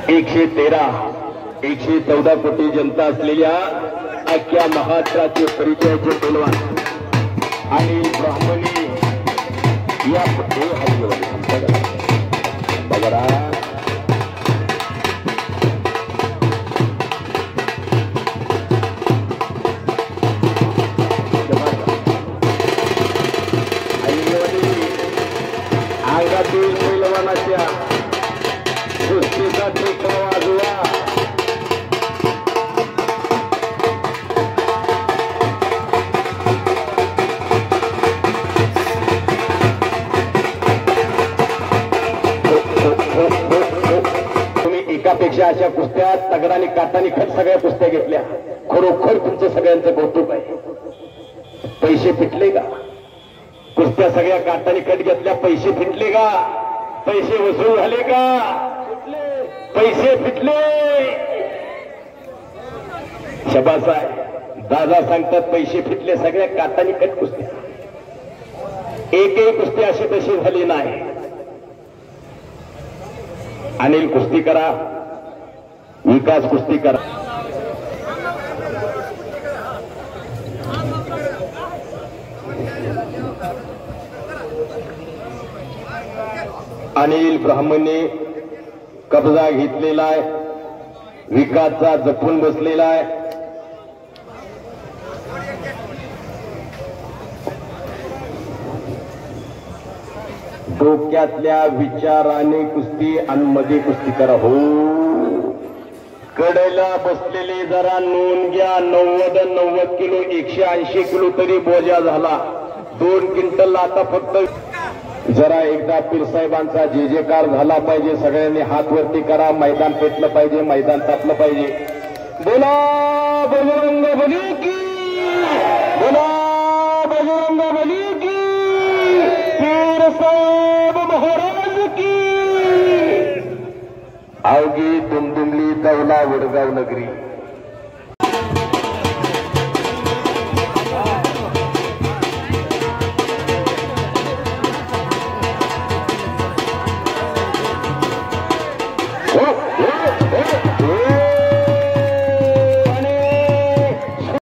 113 114 कोटी जनता असलेल्या अख्ख्या महाराष्ट्राचे परिचयाचे पैलवान आणि ब्राह्मणी या बघा अंगातील पैलवानाच्या कुस्तीचा ठेका वाजवा तुम्ही एकापेक्षा अशा कुस्त्या तगडाने काटाने खट सगळ्या कुस्त्या घेतल्या खरोखर तुमचं सगळ्यांचं कौतुक आहे पैसे फिटले का कुस्त्या सगळ्या काटाने कट घेतल्या पैसे फिटले का पैसे वसूल झाले का पैसे फिटले शबास आहे दादा सांगतात पैसे फिटले सगळ्या काटाने कट कुस्त्या एकही कुस्ती अशी तशी झाली नाही अनिल कुस्ती करा विकास कुस्ती करा अनिल ब्राह्मणे कब्जा घेतलेला आहे विकासचा जपून बसलेला आहे डोक्यातल्या विचाराने कुस्ती आणि मध्ये कुस्ती करा हो कडेला बसलेले जरा नोंद घ्या 90 किलो 180 किलो तरी बोजा झाला 2 क्विंटल आता फक्त जरा एकदा पीरसाहेबांचा जे जेकार झाला पाहिजे सगळ्यांनी हात वरती करा मैदान पेटलं पाहिजे मैदान तापलं पाहिजे बोला बजरंग बली की बोला बजरंग बली की पीरसाहेब महाराज की अवघी दुमदुमली दौला वडगाव नगरी